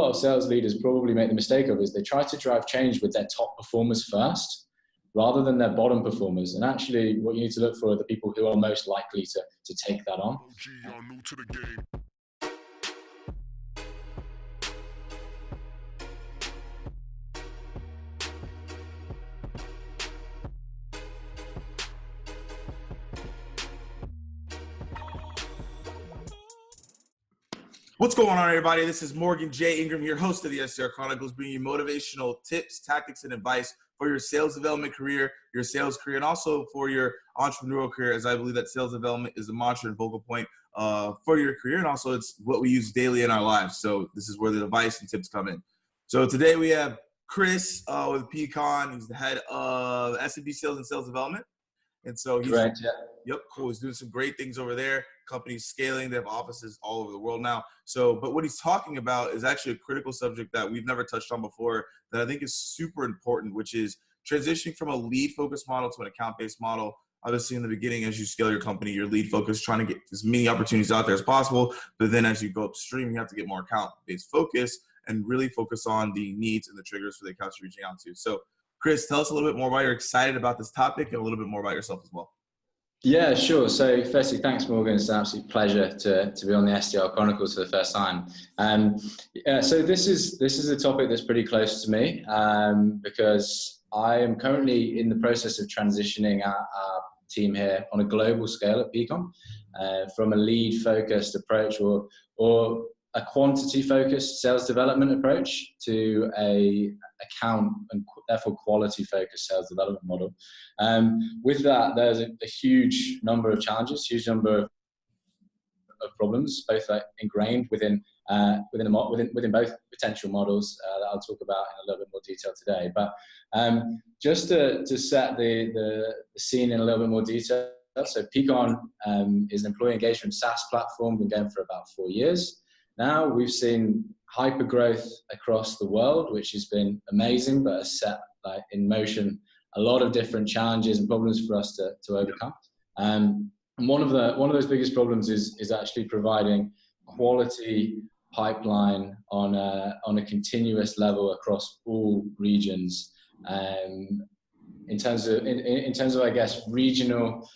lot of sales leaders probably make the mistake of is they try to drive change with their top performers first, rather than their bottom performers. And actually, what you need to look for are the people who are most likely to take that on. New to the game. What's going on, everybody? This is Morgan J. Ingram, your host of the SDR Chronicles, bringing you motivational tips, tactics, and advice for your sales development career, your sales career, and also for your entrepreneurial career, as I believe that sales development is a mantra and focal point for your career, and also it's what we use daily in our lives. So this is where the advice and tips come in. So today we have Chris with Peakon. He's the head of SMB Sales and Sales Development. And so he's, Correct, yeah. Yep, cool. He's doing some great things over there. Companies scaling. They have offices all over the world now. So, but what he's talking about is actually a critical subject that we've never touched on before that I think is super important, which is transitioning from a lead-focused model to an account-based model. Obviously, in the beginning, as you scale your company, you're lead-focused, trying to get as many opportunities out there as possible. But then as you go upstream, you have to get more account-based focus and really focus on the needs and the triggers for the accounts you're reaching out to. So, Chris, tell us a little bit more why you're excited about this topic and a little bit more about yourself as well. Yeah, sure. So firstly, thanks, Morgan. It's an absolute pleasure to be on the SDR Chronicles for the first time. So this is a topic that's pretty close to me because I am currently in the process of transitioning our team here on a global scale at Peakon from a lead-focused approach or a quantity-focused sales development approach to a account and therefore quality-focused sales development model. With that, there's a huge number of challenges, huge number of problems, both ingrained within both potential models that I'll talk about in a little bit more detail today. But just to set the scene in a little bit more detail, so Peakon is an employee engagement SaaS platform, been going for about 4 years. Now we've seen hyper growth across the world, which has been amazing, but has set in motion a lot of different challenges and problems for us to overcome. And one of those biggest problems is actually providing quality pipeline on a continuous level across all regions. In terms of I guess regional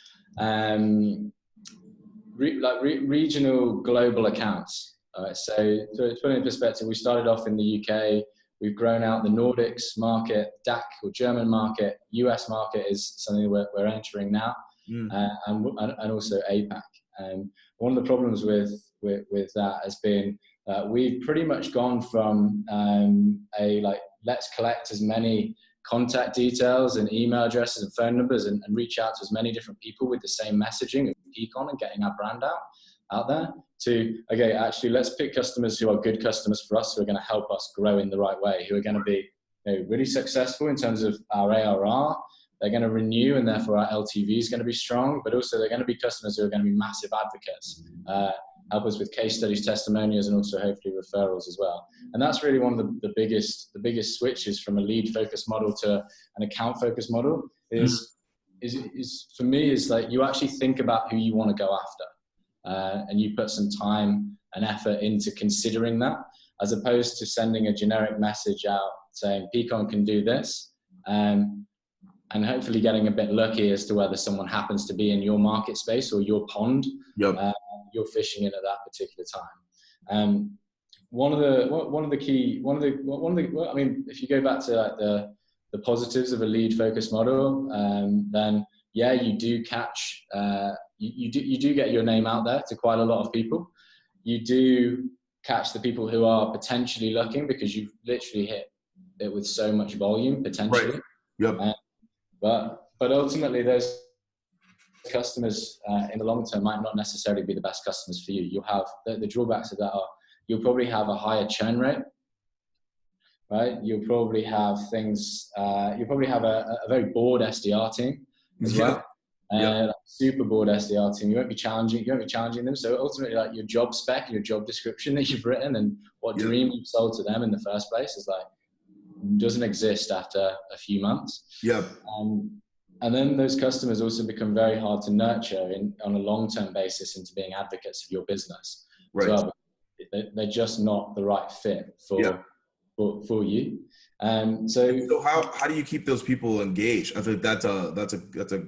regional global accounts. So to put it in perspective, we started off in the UK. We've grown out the Nordics market, DAC or German market, US market is something we're entering now, and also APAC. One of the problems with that has been we've pretty much gone from let's collect as many contact details and email addresses and phone numbers and reach out to as many different people with the same messaging of Peakon and getting our brand out there, to, okay, actually let's pick customers who are good customers for us, who are going to help us grow in the right way, who are going to be really successful in terms of our ARR. They're going to renew and therefore our LTV is going to be strong, but also they're going to be customers who are going to be massive advocates, help us with case studies, testimonials, and also hopefully referrals as well. And that's really one of the biggest switches from a lead focused model to an account focused model is for me is like you actually think about who you want to go after. And you put some time and effort into considering that, as opposed to sending a generic message out saying Peakon can do this, and hopefully getting a bit lucky as to whether someone happens to be in your market space or your pond you're fishing in at that particular time. If you go back to the positives of a lead focused model, then yeah, you do catch. You do get your name out there to quite a lot of people. You do catch the people who are potentially looking because you've literally hit it with so much volume potentially. Right. Yep. But ultimately, those customers in the long term might not necessarily be the best customers for you. You'll have the drawbacks of that are you'll probably have a higher churn rate, right? You'll probably have things. You'll probably have a very bored SDR team as well. Super bored SDR team. You won't be challenging them. So ultimately, like your job spec, your job description that you've written, and what dream you've sold to them in the first place is like doesn't exist after a few months. And then those customers also become very hard to nurture on a long-term basis into being advocates of your business. Right. So they're just not the right fit for you. So how do you keep those people engaged? I think that's a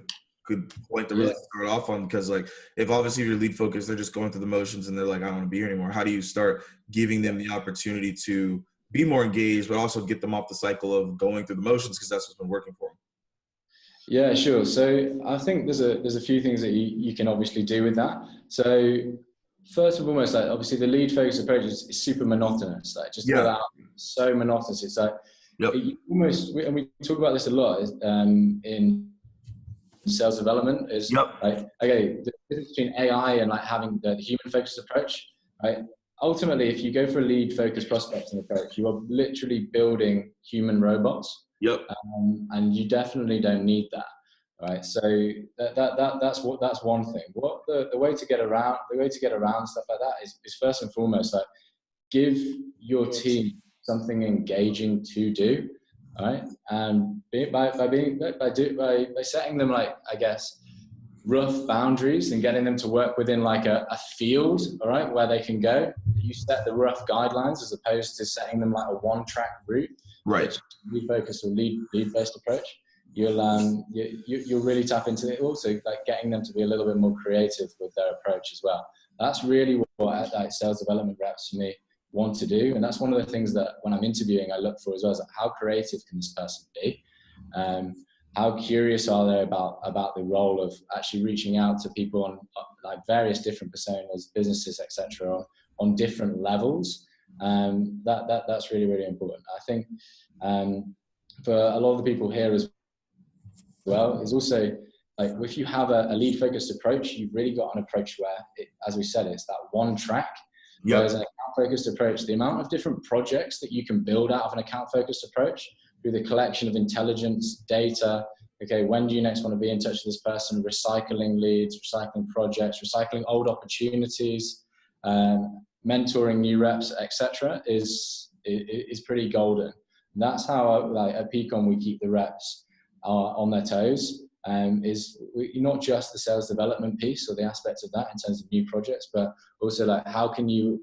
good point to really start off on, because like if obviously you're lead focused, they're just going through the motions and they're like, I don't want to be here anymore. How do you start giving them the opportunity to be more engaged, but also get them off the cycle of going through the motions, because that's what's been working for them? Yeah, sure. So I think there's a few things that you can obviously do with that. So first and foremost, like obviously the lead focused approach is super monotonous. Like just without so monotonous. It's like and we talk about this a lot in sales development is like, okay, the difference between AI and like having the human focused approach, right? Ultimately, if you go for a lead focused prospecting approach, you are literally building human robots. And you definitely don't need that, right? So that's one thing. What the way to get around stuff like that is first and foremost, like, give your team something engaging to do, right? And by setting them, like, I guess, rough boundaries and getting them to work within like a field, all right, where they can go. You set the rough guidelines as opposed to setting them like a one-track route. Right. Lead focused or lead-based approach. You'll really tap into it. Also, like getting them to be a little bit more creative with their approach as well. That's really what like sales development reps for me want to do, and that's one of the things that when I'm interviewing I look for as well, is like, how creative can this person be? How curious are they about the role of actually reaching out to people on like various different personas, businesses, etc., on different levels. That's really, really important. I think for a lot of the people here as well is also like, if you have a lead focused approach, you've really got an approach where as we said, it's that one track. Whereas an account focused approach, the amount of different projects that you can build out of an account focused approach through the collection of intelligence, data. Okay, when do you next want to be in touch with this person? Recycling leads, recycling projects, recycling old opportunities, mentoring new reps, etc., is pretty golden. And that's how, like at Peakon, we keep the reps on their toes. Not just the sales development piece or the aspects of that in terms of new projects, but also like how can you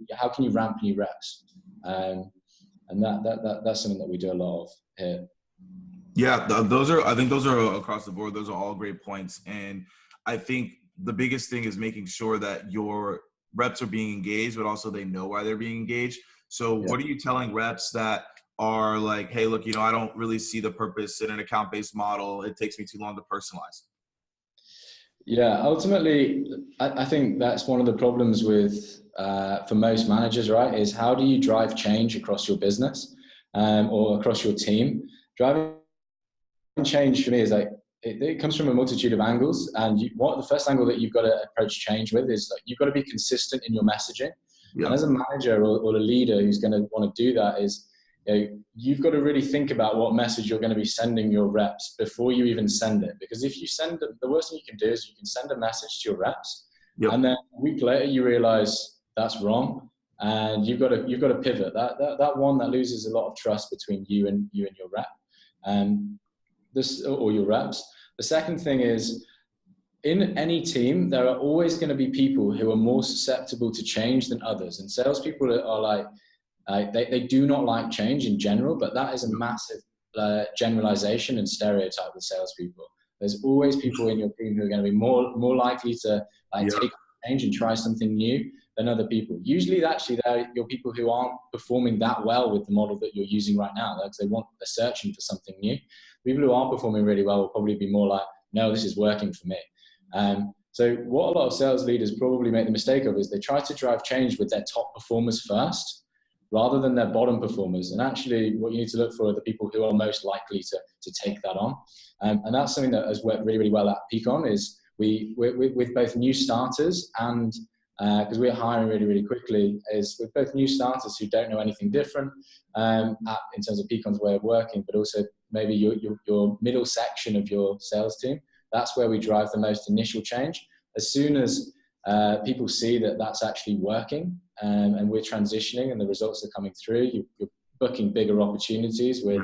ramp new reps, and that's something that we do a lot of here. Yeah, I think those are across the board. Those are all great points, and I think the biggest thing is making sure that your reps are being engaged, but also they know why they're being engaged. So what are you telling reps that are like, hey, look, I don't really see the purpose in an account-based model. It takes me too long to personalize. Yeah, ultimately, I think that's one of the problems with, for most managers, right, is how do you drive change across your business or across your team? Driving change for me is like, it comes from a multitude of angles. And the first angle that you've got to approach change with is like, you've got to be consistent in your messaging. And as a manager or a leader who's going to want to do that is, you've got to really think about what message you're going to be sending your reps before you even send it. Because if you send it, the worst thing you can do is you can send a message to your reps, and then a week later you realize that's wrong, and you've got to pivot. That one that loses a lot of trust between you and your rep, or your reps. The second thing is, in any team, there are always going to be people who are more susceptible to change than others, and salespeople are like, they do not like change in general, but that is a massive generalization and stereotype with salespeople. There's always people in your team who are going to be more likely to take change and try something new than other people. Usually, actually, they're people who aren't performing that well with the model that you're using right now. They're searching for something new. People who are performing really well will probably be more like, no, this is working for me. So what a lot of sales leaders probably make the mistake of is they try to drive change with their top performers first, rather than their bottom performers. And actually what you need to look for are the people who are most likely to take that on. And that's something that has worked really, really well at Peakon, is with both new starters and, because we're hiring really, really quickly, is with both new starters who don't know anything different in terms of Peakon's way of working, but also maybe your middle section of your sales team. That's where we drive the most initial change. As soon as people see that that's actually working, and we're transitioning and the results are coming through, you're booking bigger opportunities with,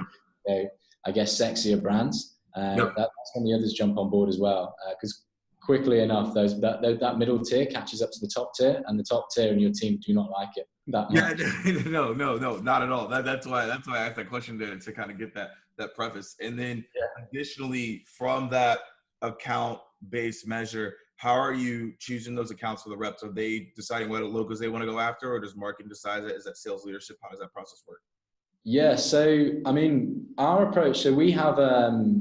I guess, sexier brands. That's when the others jump on board as well, because quickly enough, that middle tier catches up to the top tier, and the top tier in your team do not like it. that Yeah, much. no, not at all. That's why I asked that question to kind of get that preface. And then additionally, from that account-based measure, how are you choosing those accounts for the reps? Are they deciding what logos they want to go after, or does marketing decide that? Is that sales leadership? How does that process work? Yeah, so I mean, our approach. So we have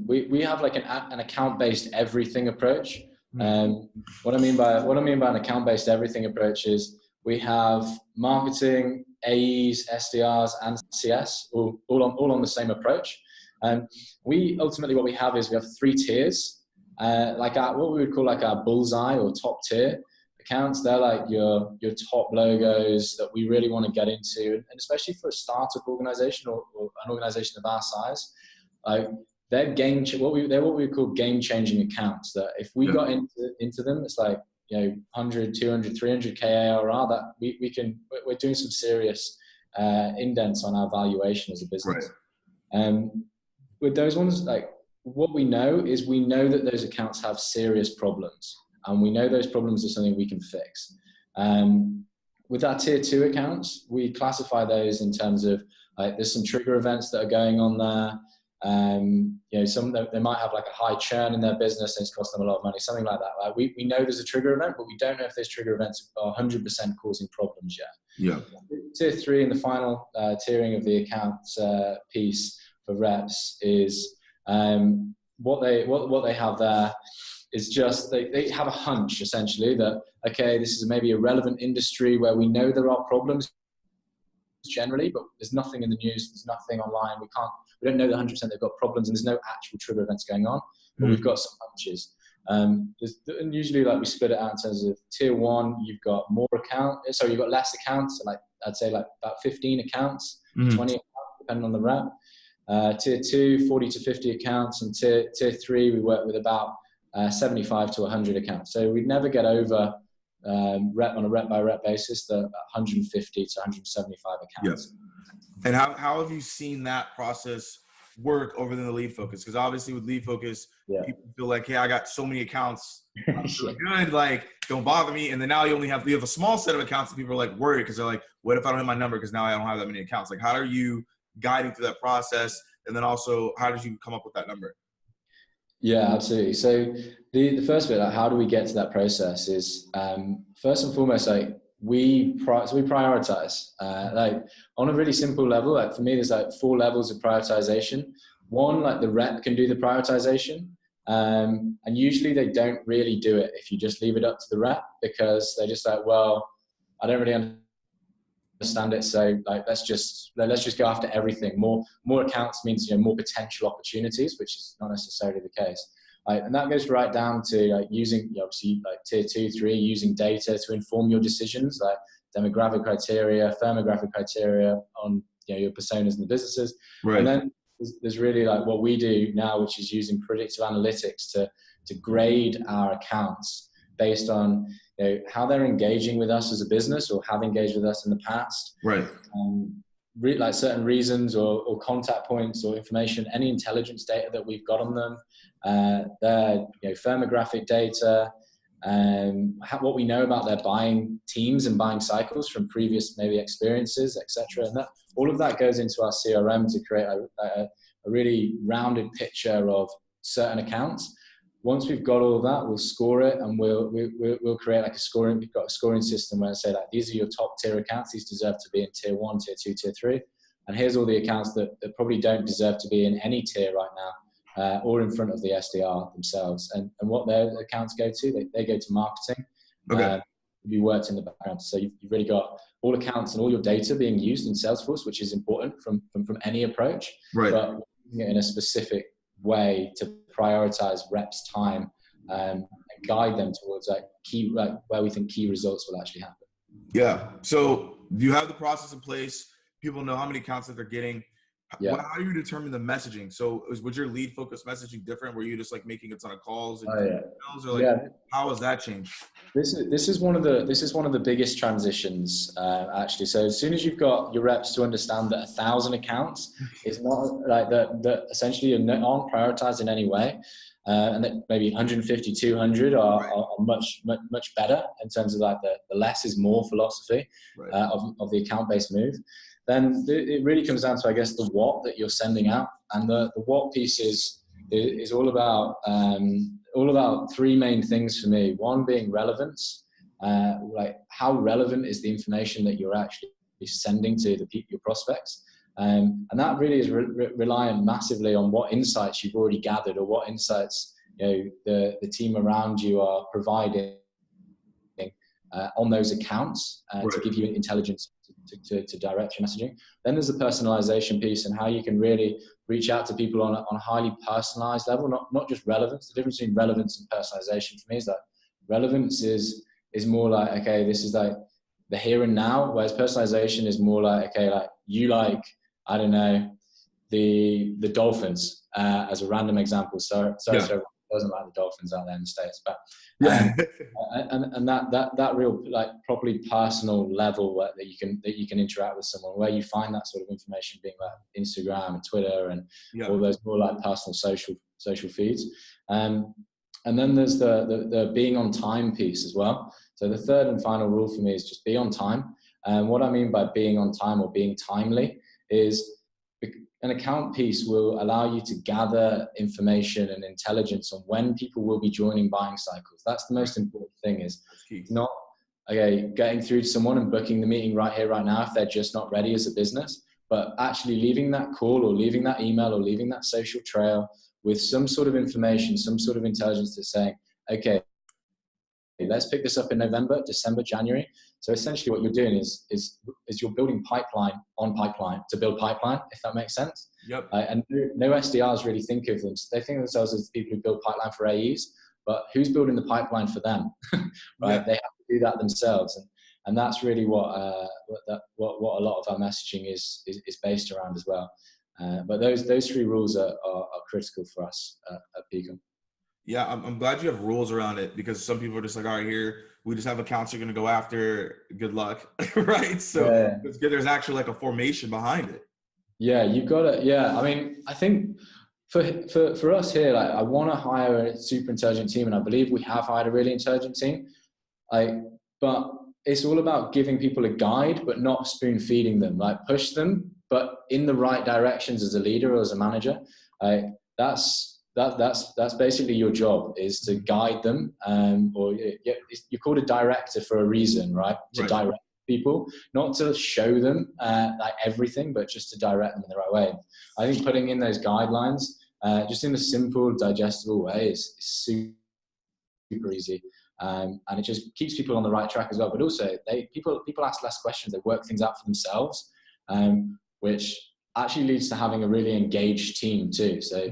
we have like an account-based everything approach. What I mean by an account-based everything approach is we have marketing, AEs, SDRs, and CS all on the same approach. We ultimately what we have is we have 3 tiers, like what we would call like our bullseye or top tier accounts. They're like your top logos that we really want to get into, and especially for a startup organization or an organization of our size, like they're what we would call game changing accounts. That if we got into them, it's like 100, 200, 300k ARR that we're doing some serious indents on our valuation as a business. Right. With those ones, like what we know is we know that those accounts have serious problems. And we know those problems are something we can fix. With our tier 2 accounts, we classify those in terms of like there's some trigger events that are going on there. Some they might have like a high churn in their business and it's cost them a lot of money, something like that. Like we know there's a trigger event, but we don't know if those trigger events are 100% causing problems yet. Yeah. Tier 3 and the final tiering of the accounts piece for reps is what they have there. Is just they have a hunch essentially that okay, this is maybe a relevant industry where we know there are problems generally, but there's nothing in the news, there's nothing online, we don't know that 100% they've got problems and there's no actual trigger events going on, but we've got some hunches. And usually like we split it out in terms of tier 1, you've got you've got less accounts, so like I'd say like about 15 accounts, 20 accounts depending on the rep. Tier 2, 40 to 50 accounts, and tier 3 we work with about 75 to 100 accounts. So we'd never get over on a rep by rep basis the 150 to 175 accounts. Yeah. And how have you seen that process work over the lead focus? Because obviously with lead focus, people feel like, hey, I got so many accounts, I'm feeling good, like don't bother me. And then now you have a small set of accounts that people are like worried because they're like, what if I don't have my number because now I don't have that many accounts? Like how are you guiding through that process? And then also how did you come up with that number? Yeah, absolutely. So the first bit, like how do we get to that process is first and foremost, like we prioritize like on a really simple level. Like for me, there's like 4 levels of prioritization. One, like the rep can do the prioritization, and usually they don't really do it if you just leave it up to the rep because they're just like, well, I don't really understand it, so like let's just go after everything. More accounts means more potential opportunities, which is not necessarily the case. And that goes right down to like using obviously like tier 2, 3, using data to inform your decisions, like demographic criteria, firmographic criteria on your personas and the businesses. Right. And then there's really like what we do now, which is using predictive analytics to grade our accounts based on how they're engaging with us as a business or have engaged with us in the past. Right. Like certain reasons or contact points or information, any intelligence data that we've got on them, their firmographic data, what we know about their buying teams and buying cycles from previous maybe experiences, etc. And that all of that goes into our CRM to create a really rounded picture of certain accounts. Once we've got all of that, we'll score it and we'll create like a scoring. We've got a scoring system where I say like these are your top tier accounts. These deserve to be in tier 1, tier 2, tier 3. And here's all the accounts that probably don't deserve to be in any tier right now, or in front of the SDR themselves. And what their accounts go to, they go to marketing. Okay. You worked in the background, so you've really got all accounts and all your data being used in Salesforce, which is important from any approach. Right. But in a specific way to prioritize reps' time and guide them towards where we think key results will actually happen. Yeah. So you have the process in place. People know how many accounts that they're getting. Yeah. How do you determine the messaging? So was your lead focused messaging different? Were you just like making a ton of calls and Oh, yeah. emails, or like Yeah. how has that changed? This is one of the biggest transitions, actually. So as soon as you've got your reps to understand that 1,000 accounts is not like that essentially aren't prioritized in any way, and that maybe 150, 200 are much better in terms of like the less is more philosophy of the account-based move. Then it really comes down to, I guess, the what that you're sending out, and the what piece is all about three main things for me. One being relevance, like how relevant is the information that you're actually sending to your prospects, and that really is reliant massively on what insights you've already gathered, or what insights the team around you are providing on those accounts to give you intelligence to direct your messaging. Then there's the personalization piece, and how you can really reach out to people on a highly personalized level, not just relevance. The difference between relevance and personalization for me is that relevance is more like, okay, this is like the here and now, whereas personalization is more like, okay, like you like, I don't know, the Dolphins as a random example. Sorry, everyone doesn't like the Dolphins out there in the States, but and that real like properly personal level that you can interact with someone, where you find that sort of information being like Instagram and Twitter and all those more like personal social feeds. And then there's the being on time piece as well. So the third and final rule for me is just be on time. And what I mean by being on time or being timely is an account piece will allow you to gather information and intelligence on when people will be joining buying cycles. That's the most important thing, is not, okay, getting through to someone and booking the meeting right here, right now, if they're just not ready as a business, but actually leaving that call or leaving that email or leaving that social trail with some sort of information, some sort of intelligence that's saying, okay, let's pick this up in November, December, January. So essentially what you're doing is you're building pipeline on pipeline to build pipeline, if that makes sense. Yep. And no SDRs really think of them. They think of themselves as people who build pipeline for AEs, but who's building the pipeline for them? Right? Yeah. They have to do that themselves. And that's really what a lot of our messaging is based around as well. But those three rules are critical for us at Peakon. Yeah, I'm glad you have rules around it, because some people are just like, all right, here, we just have accounts you're going to go after. Good luck. Right. So it's good. There's actually like a formation behind it. Yeah, you've got it. Yeah. I mean, I think for us here, like, I want to hire a super intelligent team, and I believe we have hired a really intelligent team. But it's all about giving people a guide, but not spoon feeding them. Like, push them, but in the right directions as a leader or as a manager. That's basically your job, is to guide them. Or you're called a director for a reason, right? To direct people, not to show them like everything, but just to direct them in the right way. I think putting in those guidelines just in a simple, digestible way is super easy. And it just keeps people on the right track as well. But also, people ask less questions. They work things out for themselves, which actually leads to having a really engaged team too. So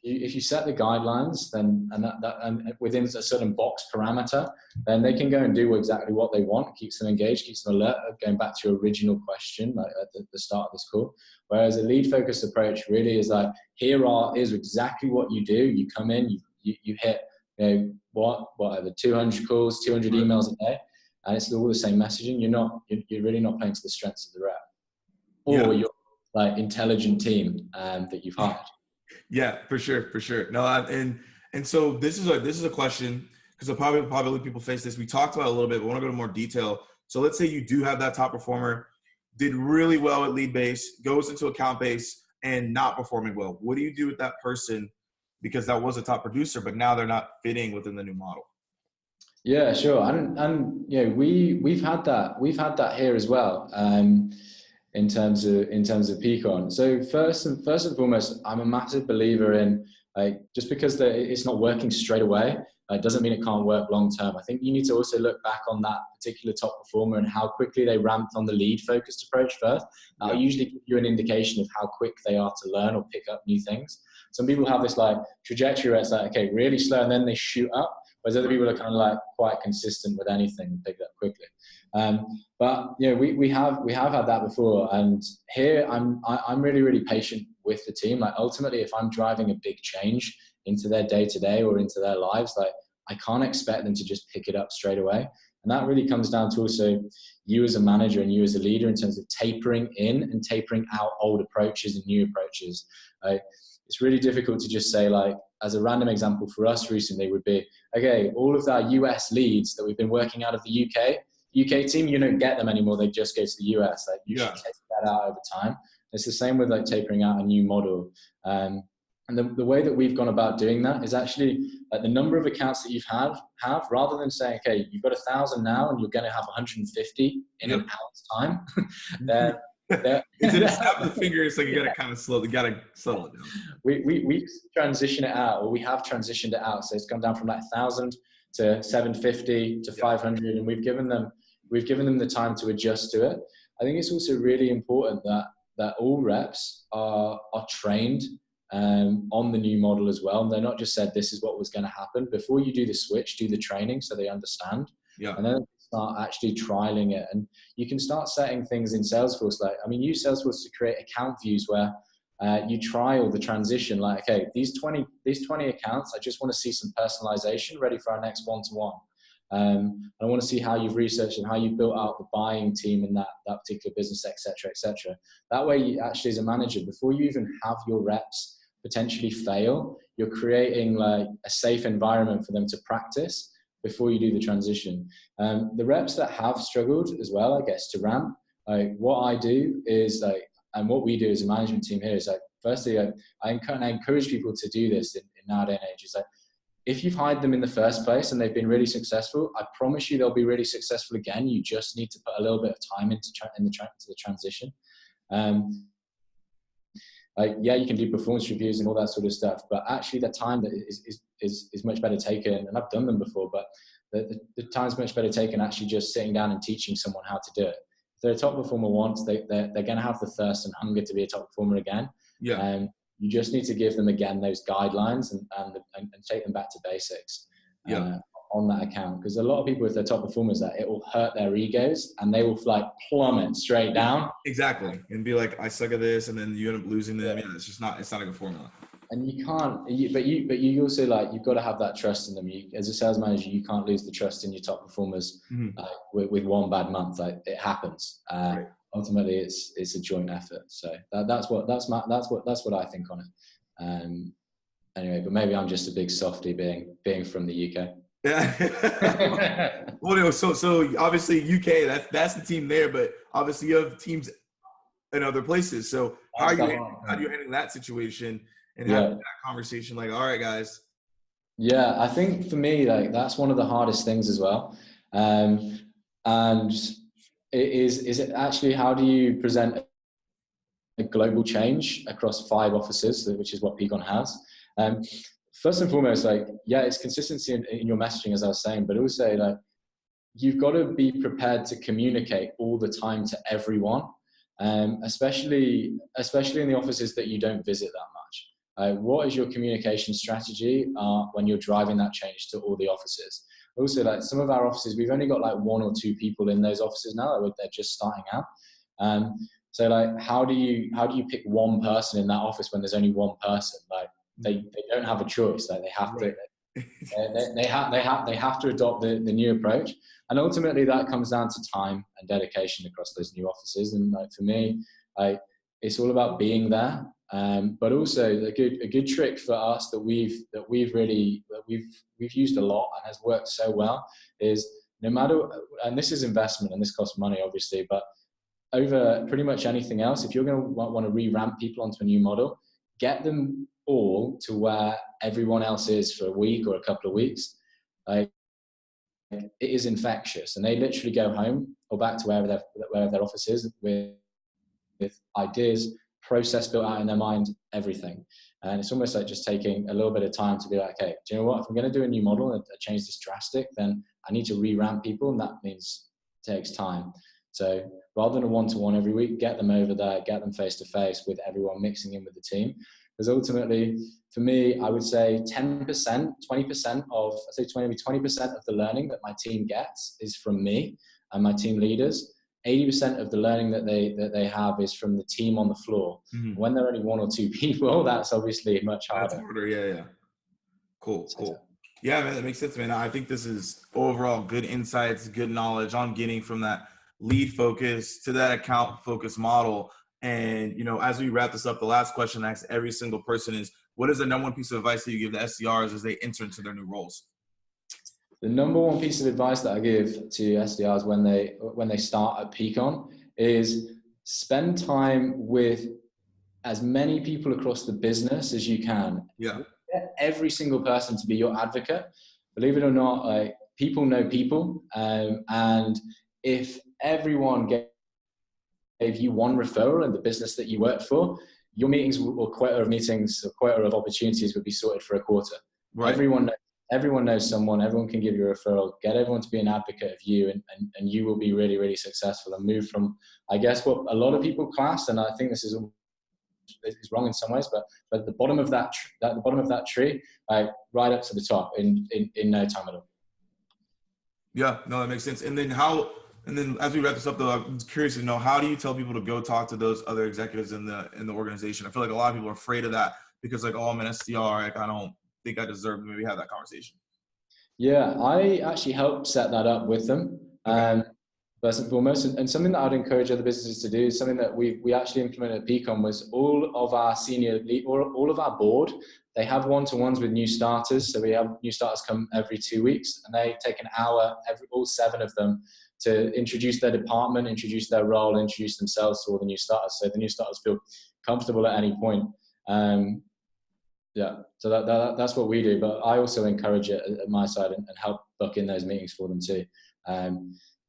if you set the guidelines, then and within a certain box parameter, then they can go and do exactly what they want. It keeps them engaged, keeps them alert. Going back to your original question, like at the start of this call, whereas a lead-focused approach really is like, here's exactly what you do. You come in, you hit, whatever, 200 calls, 200 emails a day, and it's all the same messaging. You're really not playing to the strengths of the rep or your like intelligent team that you've hired. Yeah, for sure. No, and so this is a question, because probably people face this. We talked about it a little bit, but I want to go into more detail. So let's say you do have that top performer, did really well at lead base, goes into account base, and not performing well. What do you do with that person? Because that was a top producer, but now they're not fitting within the new model. Yeah, sure. And we've had that here as well. In terms of Peakon. So first and foremost, I'm a massive believer in, like, just because it's not working straight away, It doesn't mean it can't work long term. I think you need to also look back on that particular top performer and how quickly they ramped on the lead focused approach first. That'll usually give you an indication of how quick they are to learn or pick up new things. Some people have this like trajectory where it's like, okay, really slow, and then they shoot up. Whereas other people are kind of like quite consistent with anything and pick it up quickly. But you know, we have had that before, and here I'm really, really patient with the team. Like ultimately, if I'm driving a big change into their day-to-day or into their lives, like I can't expect them to just pick it up straight away. And that really comes down to also you as a manager and you as a leader in terms of tapering in and tapering out old approaches and new approaches. It's really difficult to just say, like, as a random example for us recently would be, okay, all of our US leads that we've been working out of the UK team, you don't get them anymore. They just go to the US. Like you should take that out over time. It's the same with like tapering out a new model. And the way that we've gone about doing that is actually like the number of accounts that you've have rather than saying, okay, you've got 1,000 now and you're going to have 150 in an hour's time. It's in a snap of the finger. It's like you got to kind of settle it down. We transition it out, or we have transitioned it out. So it's gone down from like 1,000 to 750 to 500, and we've given them the time to adjust to it. I think it's also really important that all reps are trained on the new model as well. And they're not just said, this is what was going to happen. Before you do the switch, do the training so they understand. And then start actually trialing it. And you can start setting things in Salesforce. Use Salesforce to create account views where you trial the transition. Like, okay, these 20 accounts, I just want to see some personalization ready for our next one-to-one. I want to see how you've researched and how you've built out the buying team in that particular business, et cetera, et cetera. That way, you actually, as a manager, before you even have your reps potentially fail, you're creating like a safe environment for them to practice before you do the transition. The reps that have struggled as well, I guess, to ramp, what I do is like, and what we do as a management team here is like, firstly, I encourage people to do this in nowadays and age. Is like, if you've hired them in the first place and they've been really successful, I promise you they'll be really successful again. You just need to put a little bit of time into the transition. You can do performance reviews and all that sort of stuff, but actually the time that is much better taken, and I've done them before, but the time's much better taken actually just sitting down and teaching someone how to do it. If they're a top performer once, they're going to have the thirst and hunger to be a top performer again. You just need to give them again those guidelines and take them back to basics on that account. Because a lot of people, if they're top performers, that it will hurt their egos and they will like plummet straight down. Exactly, and be like, I suck at this, and then you end up losing them. Yeah, it's not a good formula. And you can't, but you also like, you've got to have that trust in them. As a sales manager, you can't lose the trust in your top performers with one bad month. Like it happens. Ultimately, it's a joint effort. So that's what I think on it. Anyway, but maybe I'm just a big softie being from the UK. Yeah. Well, so obviously UK, that's the team there, but obviously you have teams in other places. So how are you handling that situation and having that conversation? Like, all right, guys. Yeah, I think for me, like that's one of the hardest things as well. And is it actually, how do you present a global change across 5 offices, which is what Peakon has? First and foremost, like, it's consistency in your messaging, as I was saying, but also like you've got to be prepared to communicate all the time to everyone, especially in the offices that you don't visit that much. What is your communication strategy when you're driving that change to all the offices? Also, like some of our offices, we've only got like 1 or 2 people in those offices now. They're just starting out. So like, how do you pick one person in that office when there's only one person? Like they don't have a choice. Like they have to, they have to adopt the new approach. And ultimately that comes down to time and dedication across those new offices. And like for me, it's all about being there. But also a good trick for us that we've used a lot and has worked so well is no matter, and this is investment and this costs money obviously, but over pretty much anything else, if you're going to want to re-ramp people onto a new model, get them all to where everyone else is for a week or a couple of weeks. Like, it is infectious, and they literally go home or back to wherever their office is with ideas, process built out in their mind, everything. And it's almost like just taking a little bit of time to be like, okay, do you know what? If I'm going to do a new model and change this drastic, then I need to re-ramp people, and that means it takes time. So rather than a one-to-one every week, get them over there, get them face-to-face with everyone mixing in with the team. Because ultimately, for me, I would say 10%, 20% of, I'd say 20% of the learning that my team gets is from me and my team leaders. 80% of the learning that they have is from the team on the floor. Mm-hmm. When there are only one or two people, that's obviously much harder. That's harder, yeah. Cool. Yeah, man, that makes sense, man. I think this is overall good insights, good knowledge on getting from that lead focus to that account focus model. And, you know, as we wrap this up, the last question I ask every single person is, what is the number one piece of advice that you give the SDRs as they enter into their new roles? The number one piece of advice that I give to SDRs when they start at Peakon is spend time with as many people across the business as you can. Yeah. Get every single person to be your advocate. Believe it or not, like, people know people. And if everyone gave you one referral in the business that you work for, your meetings or quota of opportunities would be sorted for a quarter. Right. Everyone knows someone, everyone can give you a referral, get everyone to be an advocate of you, and you will be really, really successful and move from, I guess, what a lot of people class, and I think this is wrong in some ways, but the bottom of that tree, right up to the top in no time at all. Yeah, no, that makes sense. And then as we wrap this up, though, I'm curious to know, how do you tell people to go talk to those other executives in the organization? I feel like a lot of people are afraid of that because, like, oh, I'm an SDR, like, I don't think I deserve to maybe have that conversation. Yeah, I actually helped set that up with them. Okay. First and foremost, and something that I'd encourage other businesses to do is something that we actually implemented at Peakon was all of our board, they have one-to-ones with new starters. So we have new starters come every 2 weeks, and they take an hour, all 7 of them, to introduce their department, introduce their role, introduce themselves to all the new starters. So the new starters feel comfortable at any point. Yeah, so that's what we do. But I also encourage it at my side and help book in those meetings for them too.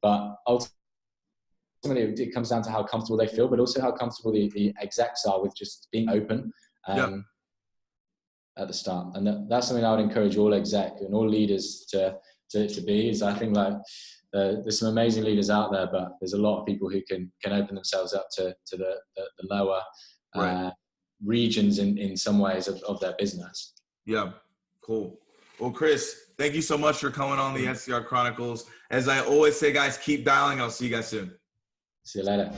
But ultimately, it comes down to how comfortable they feel, but also how comfortable the execs are with just being open at the start. And that's something I would encourage all exec and all leaders to be. Is I think, like, there's some amazing leaders out there, but there's a lot of people who can open themselves up to the lower regions in some ways of their business. Yeah, cool. Well, Chris, thank you so much for coming on the SDR Chronicles. As I always say, guys, keep dialing. I'll see you guys soon. See you later.